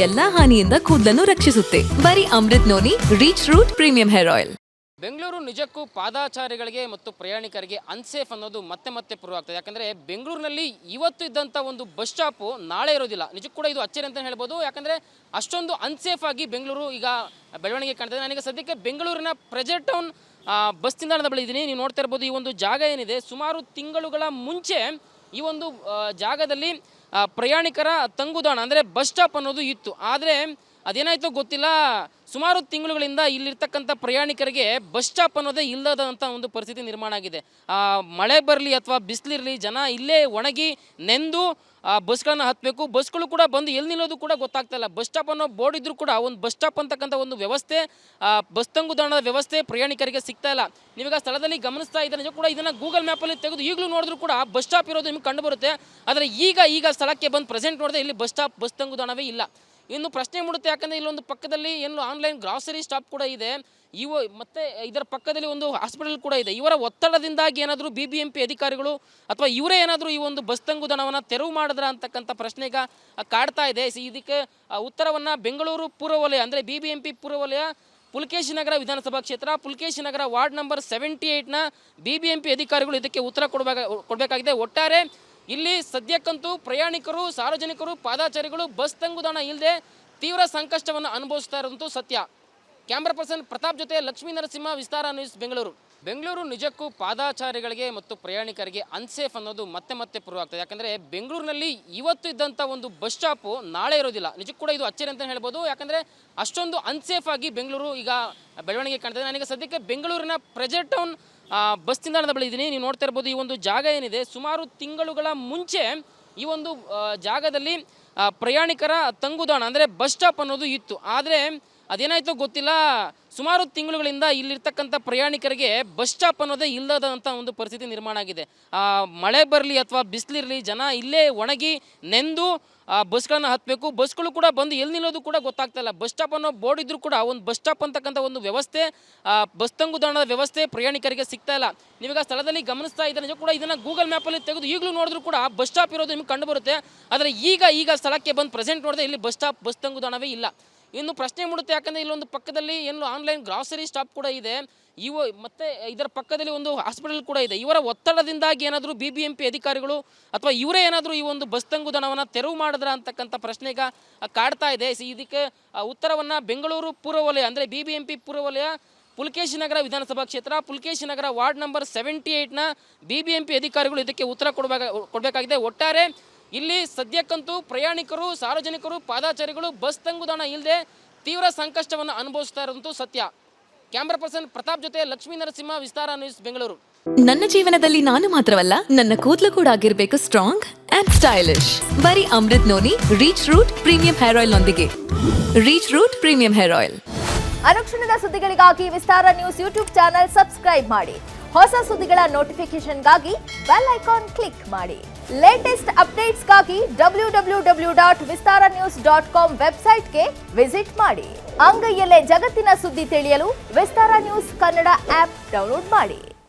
ಎಲ್ಲಾ ಹಾನಿಯಿಂದ ಕೂದಲನ್ನು ರಕ್ಷಿಸುತ್ತೆ. ಬರೀ Amrit noni reach root premium hair oil. Bengaluru ನಿಜಕ್ಕೂ ಪಾದಾಚಾರಿಗಳಿಗೆ ಮತ್ತು ಪ್ರಯಾಣಿಕರಿಗೆ ಅನ್ಸೇಫ್ ಅನ್ನೋದು ಮತ್ತೆ ಪ್ರೂವ್ ಆಗ್ತದೆ. ಯಾಕಂದರೆ ಬೆಂಗಳೂರಿನಲ್ಲಿ ಇವತ್ತು ಇದ್ದಂಥ ಒಂದು ಬಸ್ ಸ್ಟಾಪು ನಾಳೆ ಇರೋದಿಲ್ಲ. ನಿಜಕ್ಕೂ ಕೂಡ ಇದು ಅಚ್ಚರಿ ಅಂತ ಹೇಳ್ಬೋದು. ಯಾಕಂದರೆ ಅಷ್ಟೊಂದು ಅನ್ಸೇಫ್ ಆಗಿ ಬೆಂಗಳೂರು ಈಗ ಬೆಳವಣಿಗೆ ಕಾಣ್ತದೆ. ನನಗೆ ಸದ್ಯಕ್ಕೆ ಬೆಂಗಳೂರಿನ ಪ್ರೆಜರ್ ಟೌನ್ ಬಸ್ ನಿಲ್ದಾಣದ ಬಳಿ ಇದ್ದೀನಿ. ನೀವು ನೋಡ್ತಾ ಇರ್ಬೋದು, ಈ ಒಂದು ಜಾಗ ಏನಿದೆ, ಸುಮಾರು ತಿಂಗಳುಗಳ ಮುಂಚೆ ಈ ಒಂದು ಜಾಗದಲ್ಲಿ ಪ್ರಯಾಣಿಕರ ತಂಗುದಾಣ ಅಂದರೆ ಬಸ್ ಸ್ಟಾಪ್ ಅನ್ನೋದು ಇತ್ತು. ಆದರೆ ಅದೇನಾಯಿತೋ ಗೊತ್ತಿಲ್ಲ, ಸುಮಾರು ತಿಂಗಳುಗಳಿಂದ ಇಲ್ಲಿರ್ತಕ್ಕಂಥ ಪ್ರಯಾಣಿಕರಿಗೆ ಬಸ್ ಸ್ಟಾಪ್ ಅನ್ನೋದೇ ಇಲ್ಲದಂಥ ಒಂದು ಪರಿಸ್ಥಿತಿ ನಿರ್ಮಾಣ ಆಗಿದೆ. ಮಳೆ ಬರಲಿ ಅಥವಾ ಬಿಸಿಲಿರಲಿ, ಜನ ಇಲ್ಲೇ ಒಣಗಿ ನೆಂದು ಬಸ್ಗಳನ್ನು ಹತ್ತಬೇಕು. ಬಸ್ಗಳು ಕೂಡ ಬಂದು ಎಲ್ಲಿ ನಿಲ್ಲೋದು ಕೂಡ ಗೊತ್ತಾಗ್ತಾ ಇಲ್ಲ. ಬಸ್ ಸ್ಟಾಪ್ ಅನ್ನೋ ಬೋರ್ಡ್ ಇದ್ರೂ ಕೂಡ ಒಂದು ಬಸ್ ಸ್ಟಾಪ್ ಅಂತಕ್ಕಂಥ ಒಂದು ವ್ಯವಸ್ಥೆ, ಬಸ್ ತಂಗುದಾಣದ ವ್ಯವಸ್ಥೆ ಪ್ರಯಾಣಿಕರಿಗೆ ಸಿಗ್ತಾ ಇಲ್ಲ. ನೀವೀಗ ಸ್ಥಳದಲ್ಲಿ ಗಮನಿಸ್ತಾ ಇದ್ದಾರೆ. ನಿಜ ಕೂಡ ಇದನ್ನು ಗೂಗಲ್ ಮ್ಯಾಪಲ್ಲಿ ತೆಗೆದು ಈಗಲೂ ನೋಡಿದ್ರು ಕೂಡ ಬಸ್ ಸ್ಟಾಪ್ ಇರೋದು ನಿಮ್ಗೆ ಕಂಡು ಬರುತ್ತೆ. ಆದರೆ ಈಗ ಸ್ಥಳಕ್ಕೆ ಬಂದು ಪ್ರೆಸೆಂಟ್ ನೋಡಿದ್ರೆ ಇಲ್ಲಿ ಬಸ್ ಸ್ಟಾಪ್, ಬಸ್ ತಂಗುದಾಣವೇ ಇಲ್ಲ. ಇನ್ನು ಪ್ರಶ್ನೆ ಮೂಡುತ್ತೆ, ಯಾಕಂದರೆ ಇಲ್ಲೊಂದು ಪಕ್ಕದಲ್ಲಿ ಏನು ಆನ್ಲೈನ್ ಗ್ರಾಸರಿ ಸ್ಟಾಪ್ ಕೂಡ ಇದೆ. ಮತ್ತು ಇದರ ಪಕ್ಕದಲ್ಲಿ ಒಂದು ಹಾಸ್ಪಿಟಲ್ ಕೂಡ ಇದೆ. ಇವರ ಒತ್ತಡದಿಂದಾಗಿ ಏನಾದರೂ BBMP ಅಧಿಕಾರಿಗಳು ಅಥವಾ ಇವರೇ ಏನಾದರೂ ಈ ಒಂದು ಬಸ್ ತಂಗುದಾಣವನ್ನು ತೆರವು ಮಾಡಿದ್ರ ಅಂತಕ್ಕಂಥ ಪ್ರಶ್ನೆ ಈಗ ಕಾಡ್ತಾ ಇದೆ. ಇದಕ್ಕೆ ಉತ್ತರವನ್ನು ಬೆಂಗಳೂರು ಪೂರ್ವ ವಲಯ ಅಂದರೆ BBMP ಪೂರ್ವ ವಲಯ ಪುಲಕೇಶಿ ನಗರ ವಿಧಾನಸಭಾ ಕ್ಷೇತ್ರ, ಪುಲಕೇಶಿ ನಗರ ವಾರ್ಡ್ ನಂಬರ್ 78ನ BBMP ಅಧಿಕಾರಿಗಳು ಇದಕ್ಕೆ ಉತ್ತರ ಕೊಡಬೇಕಾಗಿದೆ. ಒಟ್ಟಾರೆ ಇಲ್ಲಿ ಸದ್ಯಕ್ಕಂತೂ ಪ್ರಯಾಣಿಕರು, ಸಾರ್ವಜನಿಕರು, ಪಾದಾಚಾರಿಗಳು ಬಸ್ ತಂಗುದಾಣ ಇಲ್ಲದೆ ತೀವ್ರ ಸಂಕಷ್ಟವನ್ನು ಅನುಭವಿಸ್ತಾ ಇರೋದಂತೂ ಸತ್ಯ. ಕ್ಯಾಮ್ರಾ ಪರ್ಸನ್ ಪ್ರತಾಪ್ ಜೊತೆ ಲಕ್ಷ್ಮೀ ನರಸಿಂಹ, ವಿಸ್ತಾರ ನ್ಯೂಸ್, ಬೆಂಗಳೂರು. ಬೆಂಗಳೂರು ನಿಜಕ್ಕೂ ಪಾದಾಚಾರಿಗಳಿಗೆ ಮತ್ತು ಪ್ರಯಾಣಿಕರಿಗೆ ಅನ್ಸೇಫ್ ಅನ್ನೋದು ಮತ್ತೆ ಪ್ರೂವ್ ಆಗ್ತದೆ. ಯಾಕಂದರೆ ಬೆಂಗಳೂರಿನಲ್ಲಿ ಇವತ್ತು ಇದ್ದಂಥ ಒಂದು ಬಸ್ ಸ್ಟಾಪು ನಾಳೆ ಇರೋದಿಲ್ಲ. ನಿಜಕ್ಕೂ ಕೂಡ ಇದು ಅಚ್ಚರಿ ಅಂತ ಹೇಳ್ಬೋದು. ಯಾಕಂದರೆ ಅಷ್ಟೊಂದು ಅನ್ಸೇಫ್ ಆಗಿ ಬೆಂಗಳೂರು ಈಗ ಬೆಳವಣಿಗೆ ಕಾಣ್ತದೆ. ನನಗೆ ಸದ್ಯಕ್ಕೆ ಬೆಂಗಳೂರಿನ ಪ್ರೆಜರ್ ಟೌನ್ ಬಸ್ ನಿಲ್ದಾಣದ ಬಳಿ ಇದ್ದೀನಿ. ನೀವು ನೋಡ್ತಾ ಇರ್ಬೋದು, ಈ ಒಂದು ಜಾಗ ಏನಿದೆ, ಸುಮಾರು ತಿಂಗಳುಗಳ ಮುಂಚೆ ಈ ಒಂದು ಜಾಗದಲ್ಲಿ ಪ್ರಯಾಣಿಕರ ತಂಗುದಾಣ ಅಂದರೆ ಬಸ್ ಸ್ಟಾಪ್ ಅನ್ನೋದು ಇತ್ತು. ಆದರೆ ಅದೇನಾಯಿತೋ ಗೊತ್ತಿಲ್ಲ, ಸುಮಾರು ತಿಂಗಳುಗಳಿಂದ ಇಲ್ಲಿರ್ತಕ್ಕಂಥ ಪ್ರಯಾಣಿಕರಿಗೆ ಬಸ್ ಸ್ಟಾಪ್ ಅನ್ನೋದೇ ಇಲ್ಲದಂಥ ಒಂದು ಪರಿಸ್ಥಿತಿ ನಿರ್ಮಾಣ ಆಗಿದೆ. ಮಳೆ ಬರಲಿ ಅಥವಾ ಬಿಸಿಲಿರಲಿ, ಜನ ಇಲ್ಲೇ ಒಣಗಿ ನೆಂದು ಬಸ್ಗಳನ್ನು ಹತ್ತಬೇಕು. ಬಸ್ಗಳು ಕೂಡ ಬಂದು ಎಲ್ಲಿ ನಿಲ್ಲೋದು ಕೂಡ ಗೊತ್ತಾಗ್ತಾ ಇಲ್ಲ. ಬಸ್ ಸ್ಟಾಪ್ ಅನ್ನೋ ಬೋರ್ಡ್ ಇದ್ರೂ ಕೂಡ ಒಂದು ಬಸ್ ಸ್ಟಾಪ್ ಅಂತಕ್ಕಂಥ ಒಂದು ವ್ಯವಸ್ಥೆ, ಬಸ್ ತಂಗುದಾಣದ ವ್ಯವಸ್ಥೆ ಪ್ರಯಾಣಿಕರಿಗೆ ಸಿಗ್ತಾ ಇಲ್ಲ. ನೀವೀಗ ಸ್ಥಳದಲ್ಲಿ ಗಮನಿಸ್ತಾ ಇದ್ದಾರೆ. ನಿಜ ಕೂಡ ಇದನ್ನು ಗೂಗಲ್ ಮ್ಯಾಪಲ್ಲಿ ತೆಗೆದು ಈಗಲೂ ನೋಡಿದ್ರು ಕೂಡ ಬಸ್ ಸ್ಟಾಪ್ ಇರೋದು ನಿಮ್ಗೆ ಕಂಡು ಬರುತ್ತೆ. ಆದರೆ ಈಗ ಸ್ಥಳಕ್ಕೆ ಬಂದು ಪ್ರೆಸೆಂಟ್ ನೋಡಿದ್ರೆ ಇಲ್ಲಿ ಬಸ್ ಸ್ಟಾಪ್, ಬಸ್ ತಂಗುದಾಣವೇ ಇಲ್ಲ. ಇನ್ನು ಪ್ರಶ್ನೆ ಮೂಡುತ್ತೆ, ಯಾಕಂದರೆ ಇಲ್ಲೊಂದು ಪಕ್ಕದಲ್ಲಿ ಏನು ಆನ್ಲೈನ್ ಗ್ರಾಸರಿ ಸ್ಟಾಪ್ ಕೂಡ ಇದೆ. ಮತ್ತು ಇದರ ಪಕ್ಕದಲ್ಲಿ ಒಂದು ಹಾಸ್ಪಿಟಲ್ ಕೂಡ ಇದೆ. ಇವರ ಒತ್ತಡದಿಂದಾಗಿ ಏನಾದರೂ BBMP ಅಧಿಕಾರಿಗಳು ಅಥವಾ ಇವರೇ ಏನಾದರೂ ಈ ಒಂದು ಬಸ್ ತಂಗುದಾಣವನ್ನು ತೆರವು ಮಾಡಿದ್ರ ಅಂತಕ್ಕಂಥ ಪ್ರಶ್ನೆ ಈಗ ಕಾಡ್ತಾ ಇದೆ. ಇದಕ್ಕೆ ಉತ್ತರವನ್ನು ಬೆಂಗಳೂರು ಪೂರ್ವ ವಲಯ ಅಂದರೆ BBMP ಪೂರ್ವ ವಲಯ ಪುಲಕೇಶಿ ನಗರ ವಿಧಾನಸಭಾ ಕ್ಷೇತ್ರ, ಪುಲಕೇಶಿ ನಗರ ವಾರ್ಡ್ ನಂಬರ್ 78ನ BBMP ಅಧಿಕಾರಿಗಳು ಇದಕ್ಕೆ ಉತ್ತರ ಕೊಡಬೇಕಾಗಿದೆ. ಒಟ್ಟಾರೆ ಇಲ್ಲಿ ಸದ್ಯಕ್ಕಂತೂ ಪ್ರಯಾಣಿಕರು, ಸಾರ್ವಜನಿಕರು, ಪಾದಾಚಾರಿಗಳು ಬಸ್ ತಂಗುದಾಣ ಇಲ್ಲದೆ ತೀವ್ರ ಸಂಕಷ್ಟವನ್ನು ಅನುಭವಿಸ್ತಾ ಇರೋದಂತೂ ಸತ್ಯ. ಕ್ಯಾಮ್ರಾ ಪರ್ಸನ್ ಪ್ರತಾಪ್ ಜೊತೆ ಲಕ್ಷ್ಮೀ ನರಸಿಂಹ, ವಿಸ್ತಾರ ನ್ಯೂಸ್, ಬೆಂಗಳೂರು. ನನ್ನ ಜೀವನದಲ್ಲಿ ನಾನು ಮಾತ್ರವಲ್ಲ, ನನ್ನ ಕೂದಲು ಕೂಡ ಆಗಿರಬೇಕು ಸ್ಟ್ರಾಂಗ್ ಅಂಡ್ ಸ್ಟೈಲಿಶ್. ಬರೀ Amrit noni reach root premium hair oil ನೊಂದಿಗೆ. Reach root premium hair oil. ಅನುಕ್ಷಣದ ಸುದ್ದಿಗಳಿಗಾಗಿ Vistara news YouTube channel subscribe ಮಾಡಿ. ಹೊಸ ಸುದ್ದಿಗಳ ನೋಟಿಫಿಕೇಶನ್ಗಾಗಿ ಬೆಲ್ ಐಕಾನ್ ಕ್ಲಿಕ್ ಮಾಡಿ. ಲೇಟೆಸ್ಟ್ ಅಪ್ಡೇಟ್ಸ್ಗಾಗಿ www.vistaranews.com ವೆಬ್ಸೈಟ್ಗೆ ವಿಸಿಟ್ ಮಾಡಿ. ಅಂಗೈಯಲ್ಲೇ ಜಗತ್ತಿನ ಸುದ್ದಿ ತಿಳಿಯಲು Vistara news Kannada app download ಮಾಡಿ.